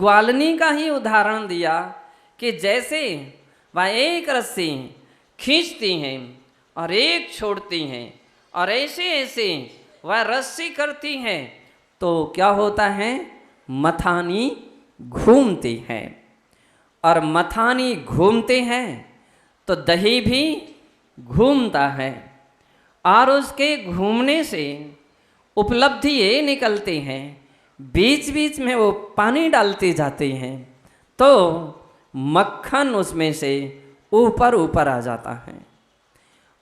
ग्वालनी का ही उदाहरण दिया कि जैसे वह एक रस्सी खींचती हैं और एक छोड़ती हैं और ऐसे ऐसे वह रस्सी करती हैं तो क्या होता है, मथानी घूमती है। और मथानी घूमते हैं तो दही भी घूमता है। और उसके घूमने से उपलब्धि ये निकलते हैं, बीच बीच में वो पानी डालते जाते हैं तो मक्खन उसमें से ऊपर ऊपर आ जाता है।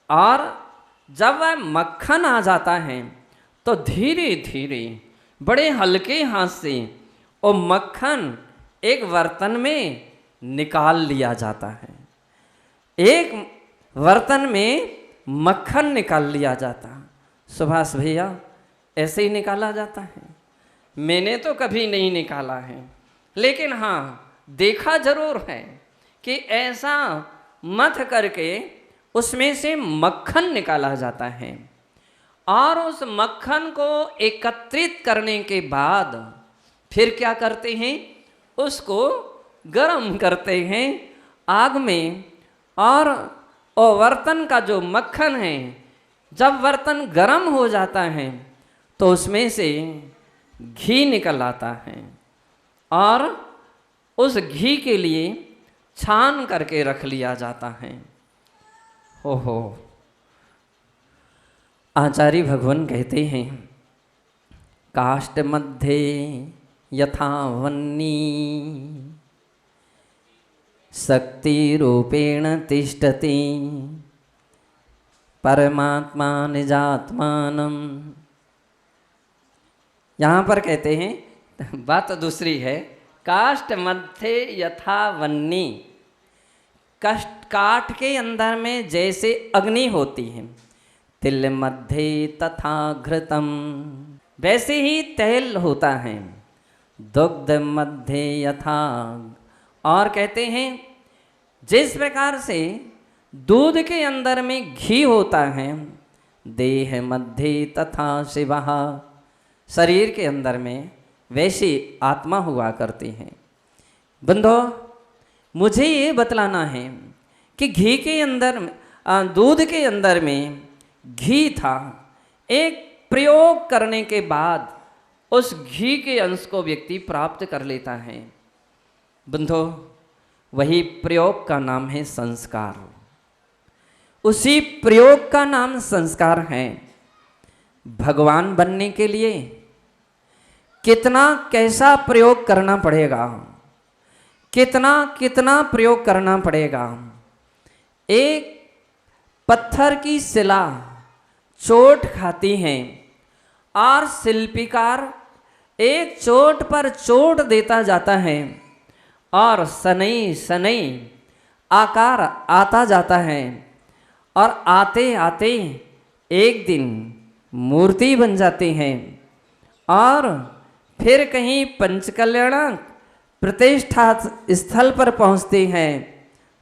और जब वह मक्खन आ जाता है तो धीरे धीरे बड़े हल्के हाथ से वो मक्खन एक बर्तन में निकाल लिया जाता है। एक बर्तन में मक्खन निकाल लिया जाता। सुभाष भैया, ऐसे ही निकाला जाता है? मैंने तो कभी नहीं निकाला है, लेकिन हाँ देखा जरूर है कि ऐसा मथ करके उसमें से मक्खन निकाला जाता है। और उस मक्खन को एकत्रित करने के बाद फिर क्या करते हैं, उसको गरम करते हैं आग में। और वो बर्तन का जो मक्खन है, जब बर्तन गरम हो जाता है तो उसमें से घी निकल आता है और उस घी के लिए छान करके रख लिया जाता है। ओहो, आचार्य भगवान कहते हैं, काष्ठ मध्ये यथा वह्नि शक्ति रूपेण तिष्ठति परमात्मा निजात्मानम। यहाँ पर कहते हैं, बात तो दूसरी है, काष्ठ मध्ये यथा वह्नि, काठ के अंदर में जैसे अग्नि होती है, तिल मध्ये तथा घृतम, वैसे ही तेल होता है, दुग्ध मध्ये यथा। और कहते हैं जिस प्रकार से दूध के अंदर में घी होता है, देह मध्ये तथा शिवः, शरीर के अंदर में वैसी आत्मा हुआ करती है। बंधो, मुझे ये बतलाना है कि घी के अंदर, दूध के अंदर में घी था, एक प्रयोग करने के बाद उस घी के अंश को व्यक्ति प्राप्त कर लेता है। बंधो, वही प्रयोग का नाम है संस्कार। उसी प्रयोग का नाम संस्कार है। भगवान बनने के लिए कितना कैसा प्रयोग करना पड़ेगा, कितना कितना प्रयोग करना पड़ेगा। एक पत्थर की शिला चोट खाती है और शिल्पीकार एक चोट पर चोट देता जाता है और सनई सनई आकार आता जाता है और आते आते एक दिन मूर्ति बन जाती हैं और फिर कहीं पंचकल्याण प्रतिष्ठा स्थल पर पहुंचते हैं,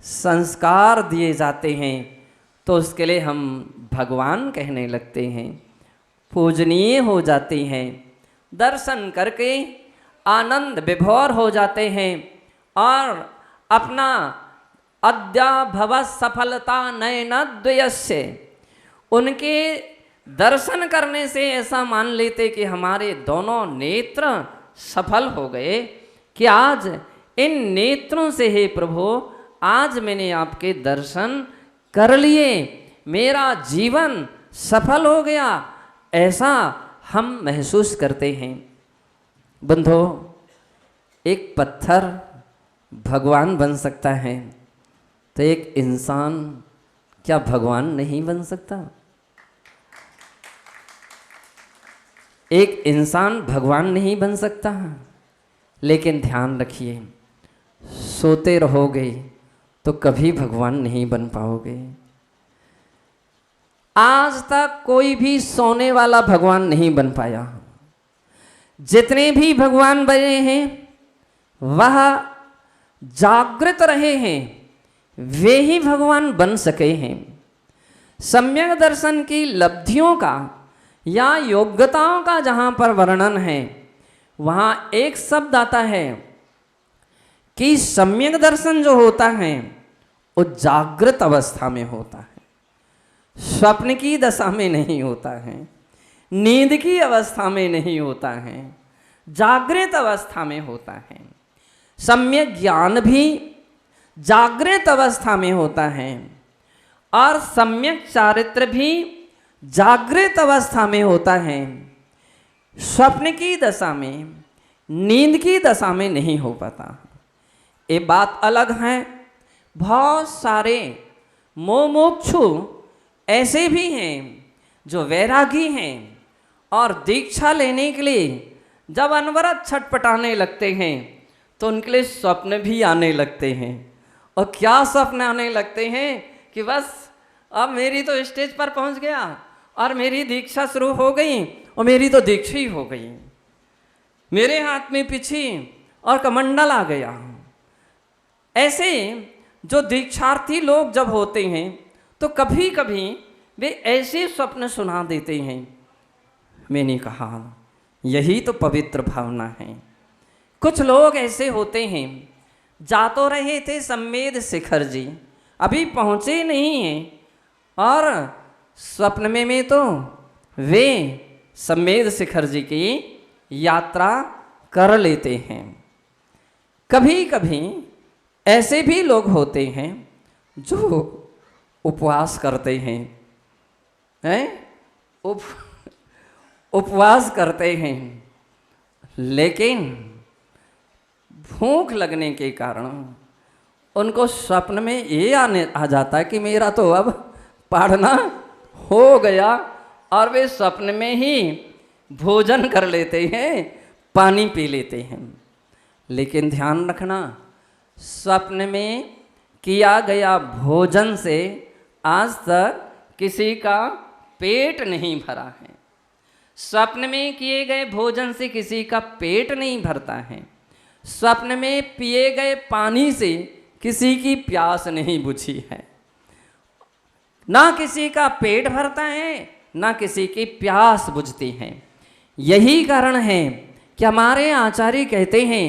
संस्कार दिए जाते हैं, तो उसके लिए हम भगवान कहने लगते हैं, पूजनीय हो जाते हैं। दर्शन करके आनंद विभोर हो जाते हैं और अपना अद्याभव सफलता नयनद्वयस्य, उनके दर्शन करने से ऐसा मान लेते कि हमारे दोनों नेत्र सफल हो गए कि आज इन नेत्रों से हे प्रभु, आज मैंने आपके दर्शन कर लिए, मेरा जीवन सफल हो गया, ऐसा हम महसूस करते हैं। बंधो, एक पत्थर भगवान बन सकता है तो एक इंसान क्या भगवान नहीं बन सकता? एक इंसान भगवान नहीं बन सकता। लेकिन ध्यान रखिए, सोते रहोगे तो कभी भगवान नहीं बन पाओगे। आज तक कोई भी सोने वाला भगवान नहीं बन पाया। जितने भी भगवान बने हैं वह जागृत रहे हैं, वे ही भगवान बन सके हैं। सम्यक दर्शन की लब्धियों का या योग्यताओं का जहाँ पर वर्णन है, वहाँ एक शब्द आता है कि सम्यक दर्शन जो होता है वो जागृत अवस्था में होता है, स्वप्न की दशा में नहीं होता है, नींद की अवस्था में नहीं होता है, जागृत अवस्था में होता है। सम्यक ज्ञान भी जागृत अवस्था में होता है और सम्यक चारित्र भी जागृत अवस्था में होता है। स्वप्न की दशा में, नींद की दशा में नहीं हो पाता। ये बात अलग है। बहुत सारे मोमुक्षु ऐसे भी हैं जो वैरागी हैं और दीक्षा लेने के लिए जब अनवरत छटपटाने लगते हैं तो उनके लिए स्वप्न भी आने लगते हैं। और क्या स्वप्न आने लगते हैं कि बस अब मेरी तो स्टेज पर पहुंच गया और मेरी दीक्षा शुरू हो गई और मेरी तो दीक्षा ही हो गई, मेरे हाथ में पिछी और कमंडल आ गया। ऐसे जो दीक्षार्थी लोग जब होते हैं तो कभी कभी वे ऐसे स्वप्न सुना देते हैं। मैंने कहा यही तो पवित्र भावना है। कुछ लोग ऐसे होते हैं, जा तो रहे थे सम्मेद शिखर जी, अभी पहुँचे नहीं हैं और स्वप्न में तो वे सम्मेद शिखर जी की यात्रा कर लेते हैं। कभी कभी ऐसे भी लोग होते हैं जो उपवास करते हैं, उपवास करते हैं, लेकिन भूख लगने के कारण उनको स्वप्न में ये आ जाता है कि मेरा तो अब पढ़ना हो गया और वे स्वप्न में ही भोजन कर लेते हैं, पानी पी लेते हैं। लेकिन ध्यान रखना, स्वप्न में किया गया भोजन से आज तक किसी का पेट नहीं भरा है। स्वप्न में किए गए भोजन से किसी का पेट नहीं भरता है। स्वप्न में पिए गए पानी से किसी की प्यास नहीं बुझी है। ना किसी का पेट भरता है, ना किसी की प्यास बुझती है। यही कारण है कि हमारे आचार्य कहते हैं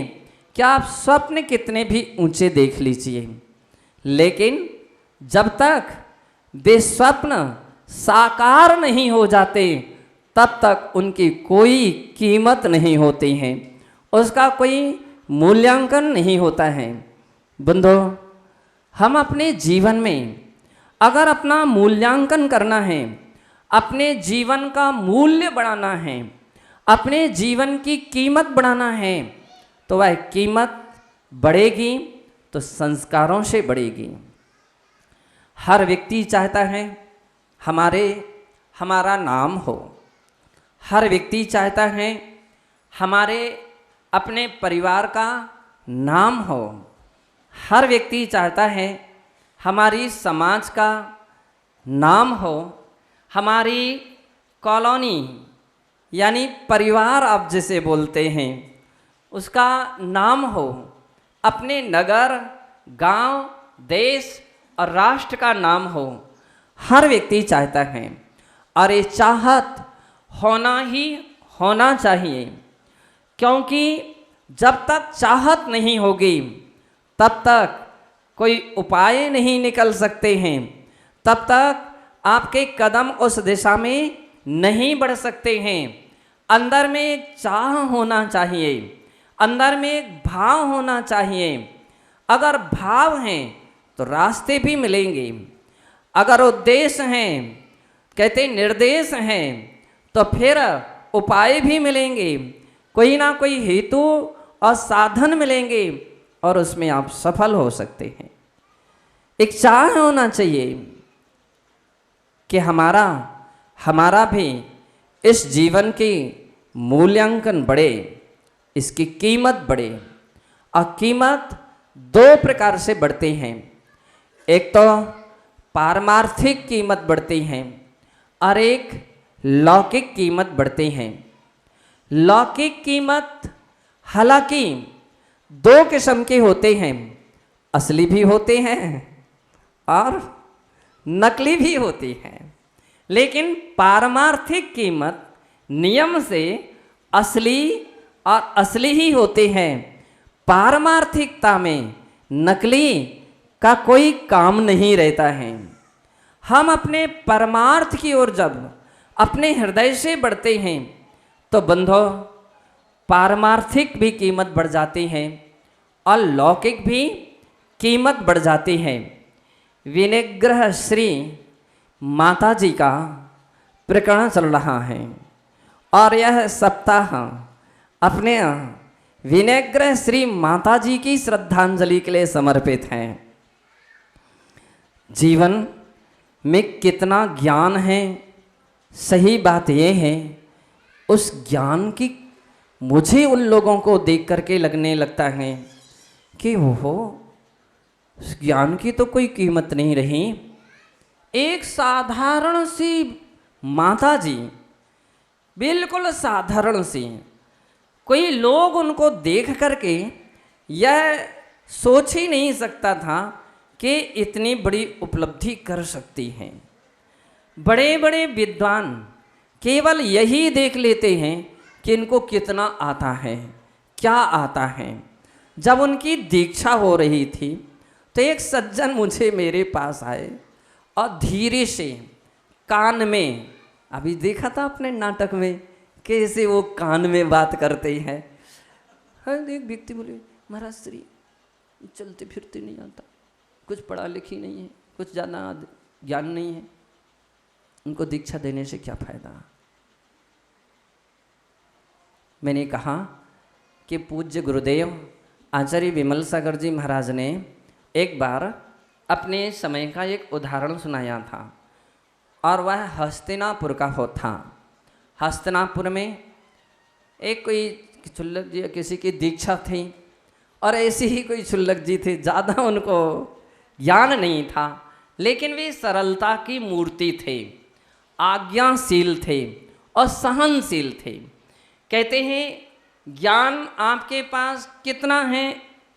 कि आप स्वप्न कितने भी ऊंचे देख लीजिए, लेकिन जब तक वे स्वप्न साकार नहीं हो जाते तब तक उनकी कोई कीमत नहीं होती है, उसका कोई मूल्यांकन नहीं होता है। बंधो, हम अपने जीवन में अगर अपना मूल्यांकन करना है, अपने जीवन का मूल्य बढ़ाना है, अपने जीवन की कीमत बढ़ाना है, तो वह कीमत बढ़ेगी तो संस्कारों से बढ़ेगी। हर व्यक्ति चाहता है हमारा नाम हो, हर व्यक्ति चाहता है हमारे अपने परिवार का नाम हो, हर व्यक्ति चाहता है हमारी समाज का नाम हो, हमारी कॉलोनी यानी परिवार आप जिसे बोलते हैं उसका नाम हो, अपने नगर, गांव, देश और राष्ट्र का नाम हो। हर व्यक्ति चाहता है और ये चाहत होना ही होना चाहिए, क्योंकि जब तक चाहत नहीं होगी तब तक कोई उपाय नहीं निकल सकते हैं, तब तक आपके कदम उस दिशा में नहीं बढ़ सकते हैं। अंदर में एक चाह होना चाहिए, अंदर में एक भाव होना चाहिए। अगर भाव हैं तो रास्ते भी मिलेंगे, अगर उद्देश्य हैं, कहते निर्देश हैं, तो फिर उपाय भी मिलेंगे, कोई ना कोई हेतु और साधन मिलेंगे और उसमें आप सफल हो सकते हैं। एक चाह होना चाहिए कि हमारा भी इस जीवन की मूल्यांकन बढ़े, इसकी कीमत बढ़े। और कीमत दो प्रकार से बढ़ते हैं, एक तो पारमार्थिक कीमत बढ़ती है और एक लौकिक कीमत बढ़ती हैं। लौकिक कीमत हालांकि दो किस्म के होते हैं, असली भी होते हैं और नकली भी होती है, लेकिन पारमार्थिक कीमत नियम से असली और असली ही होते हैं। पारमार्थिकता में नकली का कोई काम नहीं रहता है। हम अपने परमार्थ की ओर जब अपने हृदय से बढ़ते हैं तो बंधो पारमार्थिक भी कीमत बढ़ जाती है और लौकिक भी कीमत बढ़ जाती है। विनिग्रह श्री माता जी का प्रकरण चल रहा है और यह सप्ताह अपने विनिग्रह श्री माता जी की श्रद्धांजलि के लिए समर्पित है। जीवन में कितना ज्ञान है, सही बात यह है उस ज्ञान की मुझे उन लोगों को देख करके लगने लगता है कि वो उस ज्ञान की तो कोई कीमत नहीं रही। एक साधारण सी माता जी, बिल्कुल साधारण सी, कोई लोग उनको देख करके यह सोच ही नहीं सकता था कि इतनी बड़ी उपलब्धि कर सकती हैं। बड़े बड़े विद्वान केवल यही देख लेते हैं कि इनको कितना आता है, क्या आता है। जब उनकी दीक्षा हो रही थी तो एक सज्जन मुझे मेरे पास आए और धीरे से कान में, अभी देखा था अपने नाटक में कैसे वो कान में बात करते हैं। हर एक व्यक्ति बोले महाराज श्री चलते फिरते नहीं आता, कुछ पढ़ा लिखी नहीं है, कुछ ज़्यादा ज्ञान नहीं है, उनको दीक्षा देने से क्या फायदा। मैंने कहा कि पूज्य गुरुदेव आचार्य विमल सागर जी महाराज ने एक बार अपने समय का एक उदाहरण सुनाया था और वह हस्तिनापुर का हो था। हस्तिनापुर में एक कोई क्षुल्लक जी किसी की दीक्षा थी और ऐसी ही कोई क्षुल्लक जी थे, ज़्यादा उनको ज्ञान नहीं था लेकिन वे सरलता की मूर्ति थे, आज्ञाशील थे और सहनशील थे। कहते हैं ज्ञान आपके पास कितना है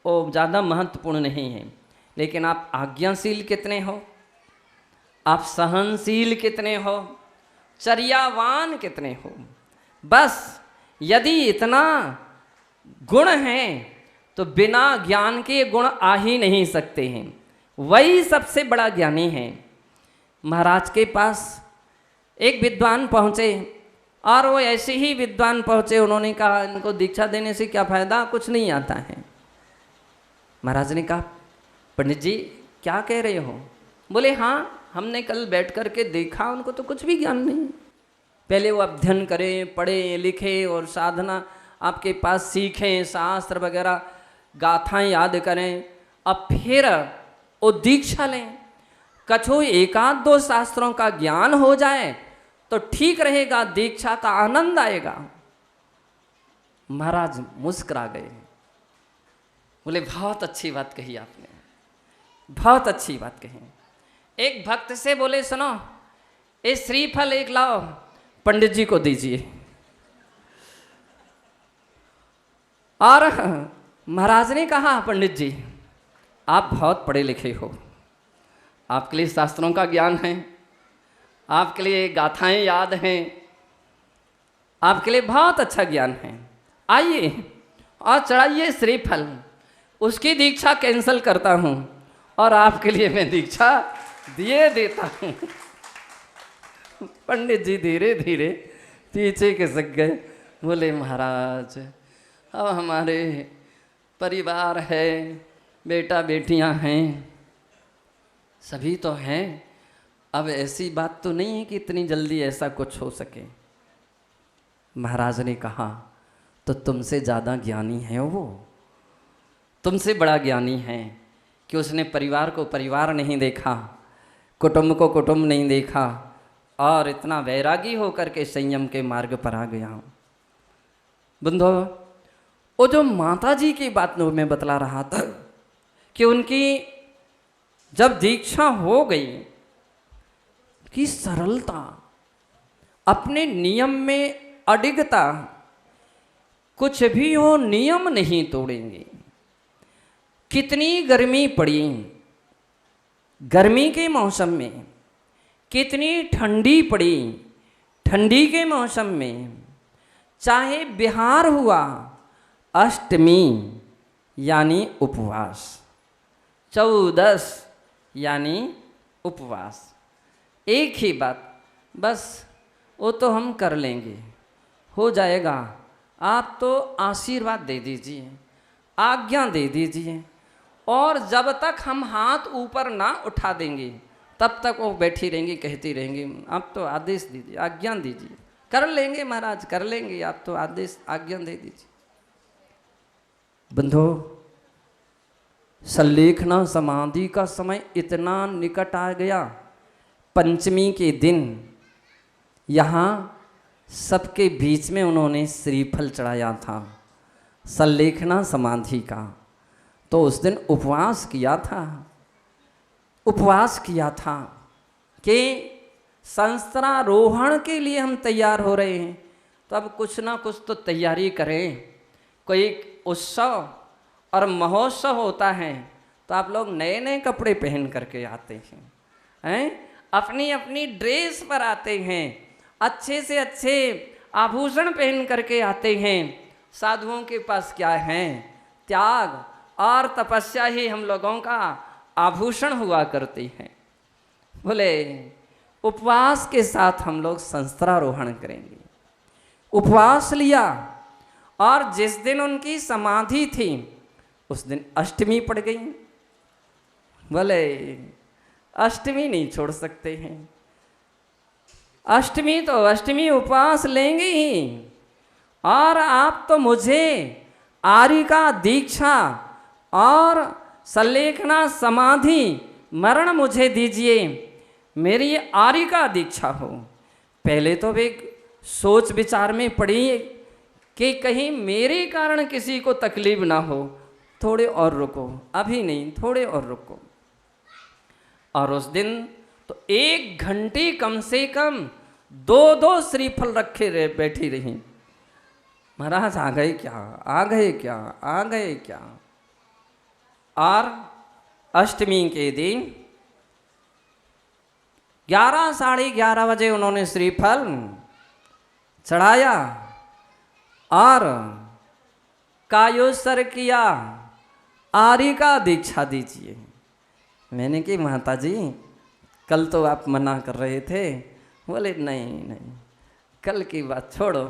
वो ज़्यादा महत्वपूर्ण नहीं है, लेकिन आप आज्ञाशील कितने हो, आप सहनशील कितने हो, चर्यावान कितने हो। बस यदि इतना गुण है तो बिना ज्ञान के गुण आ ही नहीं सकते हैं। वही सबसे बड़ा ज्ञानी है। महाराज के पास एक विद्वान पहुँचे और वो ऐसे ही विद्वान पहुँचे, उन्होंने कहा इनको दीक्षा देने से क्या फ़ायदा, कुछ नहीं आता है। महाराज ने कहा पंडित जी क्या कह रहे हो। बोले हाँ हमने कल बैठ कर के देखा, उनको तो कुछ भी ज्ञान नहीं। पहले वो अध्ययन करें, पढ़े लिखे और साधना आपके पास सीखें, शास्त्र वगैरह गाथाएं याद करें, अब फिर वो दीक्षा लें। कछो एक आध दो शास्त्रों का ज्ञान हो जाए तो ठीक रहेगा, दीक्षा का आनंद आएगा। महाराज मुस्कुरा गए, बोले बहुत अच्छी बात कही आपने, बहुत अच्छी बात कही। एक भक्त से बोले सुनो ये श्रीफल एक लाओ पंडित जी को दीजिए। और महाराज ने कहा पंडित जी आप बहुत पढ़े लिखे हो, आपके लिए शास्त्रों का ज्ञान है, आपके लिए गाथाएं याद हैं, आपके लिए बहुत अच्छा ज्ञान है, आइए और चढ़ाइए श्रीफल, उसकी दीक्षा कैंसिल करता हूँ और आपके लिए मैं दीक्षा दिए देता हूँ। पंडित जी धीरे धीरे पीछे खिसक गए, बोले महाराज अब हमारे परिवार है, बेटा बेटियां हैं, सभी तो हैं, अब ऐसी बात तो नहीं है कि इतनी जल्दी ऐसा कुछ हो सके। महाराज ने कहा तो तुमसे ज़्यादा ज्ञानी है वो, तुमसे बड़ा ज्ञानी है कि उसने परिवार को परिवार नहीं देखा, कुटुंब को कुटुंब नहीं देखा और इतना वैरागी होकर के संयम के मार्ग पर आ गया। बंधो वो जो माता जी की बात मैं बतला रहा था कि उनकी जब दीक्षा हो गई कि सरलता, अपने नियम में अडिगता, कुछ भी हो नियम नहीं तोड़ेंगे। कितनी गर्मी पड़ी, गर्मी के मौसम में, कितनी ठंडी पड़ी, ठंडी के मौसम में, चाहे बिहार हुआ, अष्टमी यानी उपवास, चौदस यानी उपवास। एक ही बात, बस वो तो हम कर लेंगे, हो जाएगा। आप तो आशीर्वाद दे दीजिए, आज्ञा दे दीजिए, और जब तक हम हाथ ऊपर ना उठा देंगे तब तक वो बैठी रहेंगी, कहती रहेंगी आप तो आदेश दीजिए, आज्ञा दीजिए, कर लेंगे महाराज कर लेंगे, आप तो आदेश आज्ञा दे दीजिए। बंधो, सल्लेखना समाधि का समय इतना निकट आ गया। पंचमी के दिन यहाँ सबके बीच में उन्होंने श्रीफल चढ़ाया था सल्लेखना समाधि का। तो उस दिन उपवास किया था, उपवास किया था कि संस्त्रारोहण के लिए हम तैयार हो रहे हैं, तो अब कुछ ना कुछ तो तैयारी करें। कोई उत्सव और महोत्सव होता है तो आप लोग नए नए कपड़े पहन करके आते हैं, अपनी अपनी ड्रेस पर आते हैं, अच्छे से अच्छे आभूषण पहन करके आते हैं। साधुओं के पास क्या है? त्याग और तपस्या ही हम लोगों का आभूषण हुआ करती है। बोले उपवास के साथ हम लोग संस्त्रारोहण करेंगे। उपवास लिया, और जिस दिन उनकी समाधि थी उस दिन अष्टमी पड़ गई। बोले अष्टमी नहीं छोड़ सकते हैं, अष्टमी तो अष्टमी उपवास लेंगे ही। और आप तो मुझे आरिका दीक्षा और सल्लेखना समाधि मरण मुझे दीजिए, मेरी आरिका दीक्षा हो। पहले तो वे सोच विचार में पड़ी कि कहीं मेरे कारण किसी को तकलीफ ना हो, थोड़े और रुको, अभी नहीं थोड़े और रुको। और उस दिन तो 1 घंटे कम से कम 2-2 श्रीफल रखे रहे, बैठी रही। महाराज आ गए क्या, आ गए क्या, आ गए क्या। और अष्टमी के दिन 11 साढ़े 11 बजे उन्होंने श्रीफल चढ़ाया और कायोत्सर्ग किया, आरिका दीक्षा दीजिए। मैंने कि माता जी कल तो आप मना कर रहे थे। बोले नहीं नहीं, कल की बात छोड़ो,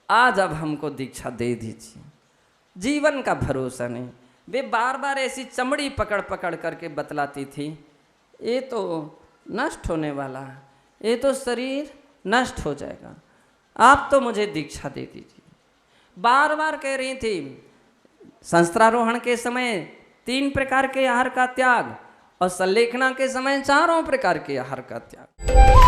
आज अब हमको दीक्षा दे दीजिए। जीवन का भरोसा नहीं। वे बार बार ऐसी चमड़ी पकड़ पकड़ करके बतलाती थी, ये तो नष्ट होने वाला है, ये तो शरीर नष्ट हो जाएगा, आप तो मुझे दीक्षा दे दीजिए। बार बार कह रही थी। संस्त्रारोहण के समय 3 प्रकार के आहार का त्याग और सल्लेखना के समय 4 प्रकार के आहार का त्याग।